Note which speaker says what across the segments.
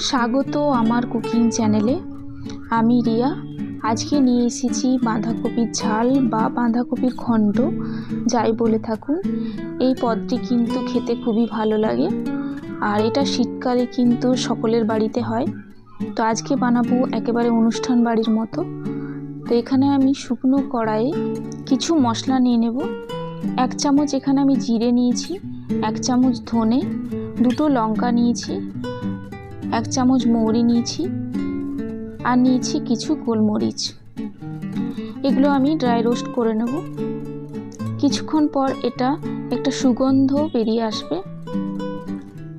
Speaker 1: স্বাগত আমার কুকিং চ্যানেলে। আমি রিয়া। আজকে নিয়ে এসেছি বাঁধাকপির ঝাল বা বাঁধাকপির ঘন্ট, যাই বলে থাকুন। এই পদটি কিন্তু খেতে খুবই ভালো লাগে, আর এটা শীতকালে কিন্তু সকলের বাড়িতে হয়। তো আজকে বানাবো একেবারে অনুষ্ঠান বাড়ির মতো। তো এখানে আমি শুকনো কড়াইয়ে কিছু মশলা নিয়ে নেব। 1 চামচ এখানে আমি জিরে নিয়েছি, 1 চামচ ধনে, 2টো লঙ্কা নিয়েছি, 1 চামচ মৌরি নিয়েছি, আর নিয়েছি কিছু গোলমরিচ। এগুলো আমি ড্রাই রোস্ট করে নেব। কিছুক্ষণ পর এটা একটা সুগন্ধ বেরিয়ে আসবে,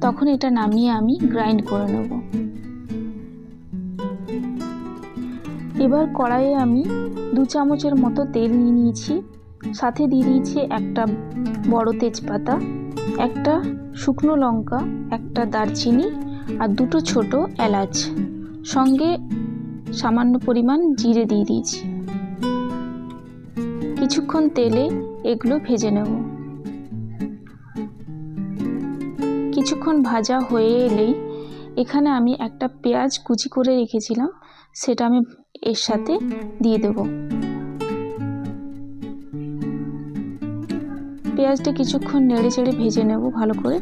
Speaker 1: তখন এটা নামিয়ে আমি গ্রাইন্ড করে নেব। এবার কড়াইয়ে আমি 2 চামচের মতো তেল নিয়ে নিয়েছি, সাথে দিয়ে দিয়েছি একটা বড় তেজপাতা, একটা শুকনো লঙ্কা, একটা দারচিনি, আর 2টো ছোট এলাচ, সঙ্গে সামান্য পরিমাণ জিরে দিয়ে দিয়েছি। কিছুক্ষণ তেলে এগুলো ভেজে নেব। কিছুক্ষণ ভাজা হয়ে এলেই এখানে আমি একটা পেঁয়াজ কুচি করে রেখেছিলাম, সেটা আমি এর সাথে দিয়ে দেব। পেঁয়াজটা কিছুক্ষণ নেড়ে চেড়ে ভেজে নেব ভালো করে।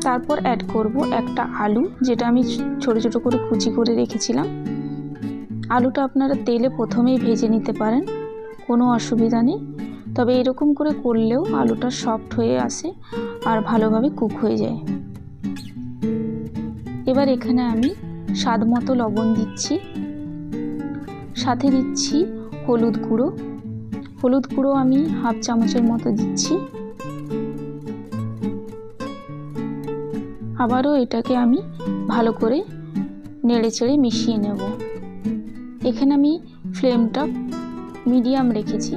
Speaker 1: তারপর অ্যাড করব একটা আলু, যেটা আমি ছোট ছোট করে কুচি করে রেখেছিলাম। আলুটা আপনারা তেলে প্রথমেই ভেজে নিতে পারেন, কোনো অসুবিধা নেই। তবে এরকম করে করলেও আলুটা সফট হয়ে আসে আর ভালোভাবে কুক হয়ে যায়। এবার এখানে আমি স্বাদ মতো লবণ দিচ্ছি, সাথে দিচ্ছি হলুদ গুঁড়ো। হলুদ গুঁড়ো আমি 1/2 চামচের মতো দিচ্ছি। আবারও এটাকে আমি ভালো করে নেড়ে চেড়ে মিশিয়ে নেব। এখানে আমি ফ্লেমটা মিডিয়াম রেখেছি।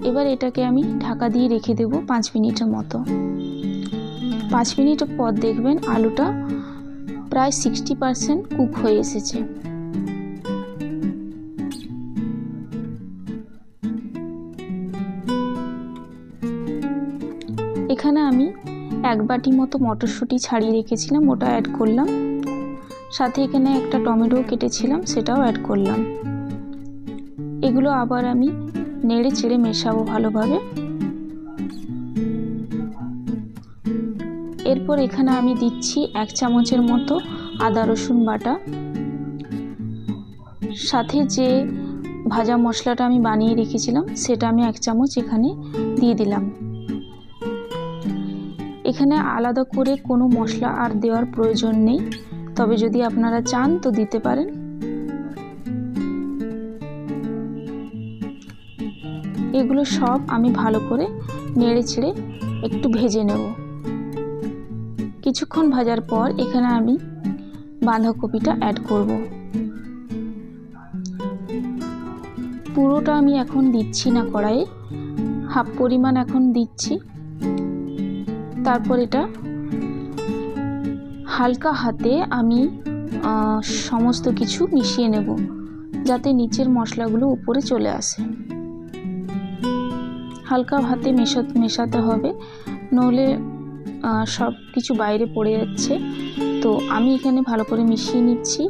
Speaker 1: এবার এটাকে আমি ঢাকা দিয়ে রেখে দেব 5 মিনিটের মতো। 5 মিনিট পর দেখবেন আলুটা প্রায় 60% কুক হয়ে এসেছে। এখানে আমি 1 বাটি মতো মটরশুঁটি ছাড়িয়ে রেখেছিলাম, ওটা অ্যাড করলাম। সাথে এখানে একটা টমেটো কেটেছিলাম, সেটাও অ্যাড করলাম। এগুলো আবার আমি নেড়ে চেড়ে মেশাবো ভালোভাবে। এরপর এখানে আমি দিচ্ছি 1 চামচের মতো আদা রসুন বাটা। সাথে যে ভাজা মশলাটা আমি বানিয়ে রেখেছিলাম, সেটা আমি 1 চামচ এখানে দিয়ে দিলাম। এখানে আলাদা করে কোনো মশলা আর দেওয়ার প্রয়োজন নেই, তবে যদি আপনারা চান তো দিতে পারেন। এগুলো সব আমি ভালো করে নেড়ে চেড়ে একটু ভেজে নেব। কিছুক্ষণ ভাজার পর এখানে আমি বাঁধাকপিটা অ্যাড করব। পুরোটা আমি এখন দিচ্ছি না কড়াইয়ে, হাফ পরিমাণ এখন দিচ্ছি। তারপর এটা হালকা হাতে আমি সমস্ত কিছু মিশিয়ে নেব, যাতে নিচের মশলাগুলো উপরে চলে আসে। হালকা হাতে মেশাতে হবে, নইলে সব কিছু বাইরে পড়ে যাচ্ছে। তো আমি এখানে ভালো করে মিশিয়ে নিচ্ছি।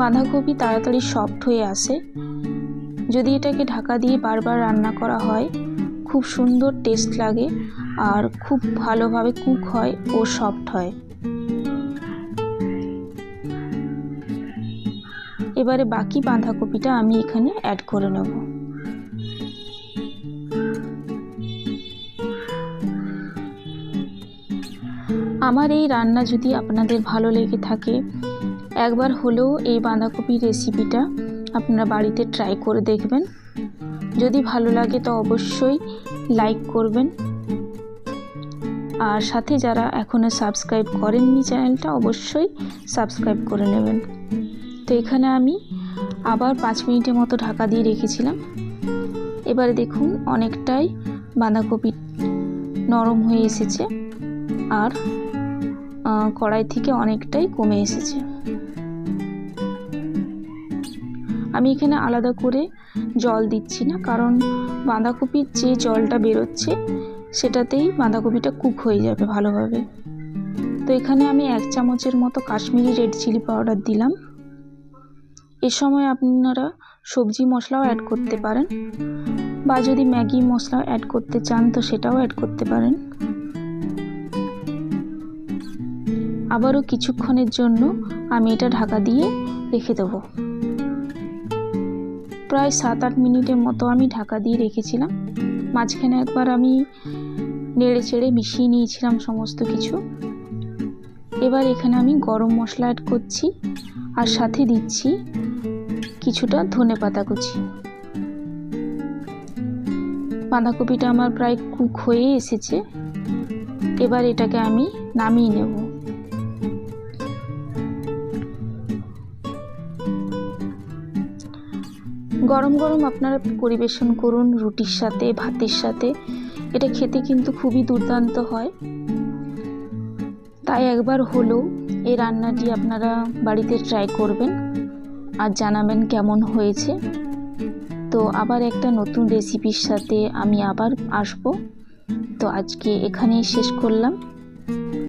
Speaker 1: বাঁধাকপি তাড়াতাড়ি সফট হয়ে আসে যদি এটাকে ঢাকা দিয়ে বারবার রান্না করা হয়। খুব সুন্দর টেস্ট লাগে আর খুব ভালোভাবে কুক হয় ও সফট হয়। এবারে বাকি বাঁধাকপিটা আমি এখানে অ্যাড করে নেব। আমার এই রান্না যদি আপনাদের ভালো লেগে থাকে, একবার হলেও এই বাঁধাকপির রেসিপিটা আপনারা বাড়িতে ট্রাই করে দেখবেন। যদি ভালো লাগে তো অবশ্যই লাইক করবেন, আর সাথে যারা এখনও সাবস্ক্রাইব করেননি চ্যানেলটা, অবশ্যই সাবস্ক্রাইব করে নেবেন। তো এখানে আমি আবার 5 মিনিটের মতো ঢাকা দিয়ে রেখেছিলাম। এবারে দেখুন অনেকটাই বাঁধাকপি নরম হয়ে এসেছে আর কড়াই থেকে অনেকটাই কমে এসেছে। আমি এখানে আলাদা করে জল দিচ্ছি না, কারণ বাঁধাকপির যে জলটা বেরোচ্ছে সেটাতেই বাঁধাকপিটা কুক হয়ে যাবে ভালোভাবে। তো এখানে আমি 1 চামচের মতো কাশ্মীরি রেড চিলি পাউডার দিলাম। এ সময় আপনারা সবজি মশলাও অ্যাড করতে পারেন, বা যদি ম্যাগি মশলা অ্যাড করতে চান তো সেটাও অ্যাড করতে পারেন। আবারও কিছুক্ষণের জন্য আমি এটা ঢাকা দিয়ে রেখে দেব। প্রায় 7-8 মিনিটের মতো আমি ঢাকা দিয়ে রেখেছিলাম। মাঝখানে একবার আমি নেড়ে চেড়ে মিশিয়ে নিয়েছিলাম সমস্ত কিছু। এবার এখানে আমি গরম মশলা অ্যাড করছি, আর সাথে দিচ্ছি কিছুটা ধনেপাতা কুচি। বাঁধাকপিটা আমার প্রায় কুক হয়ে এসেছে। এবার এটাকে আমি নামিয়ে নেব। গরম গরম আপনারা পরিবেশন করুন রুটির সাথে, ভাতের সাথে। এটা খেতে কিন্তু খুবই দুর্দান্ত হয়। তাই একবার হলেও এই রান্নাটি আপনারা বাড়িতে ট্রাই করবেন আর জানাবেন কেমন হয়েছে। তো আবার একটা নতুন রেসিপির সাথে আমি আবার আসব। তো আজকে এখানেই শেষ করলাম।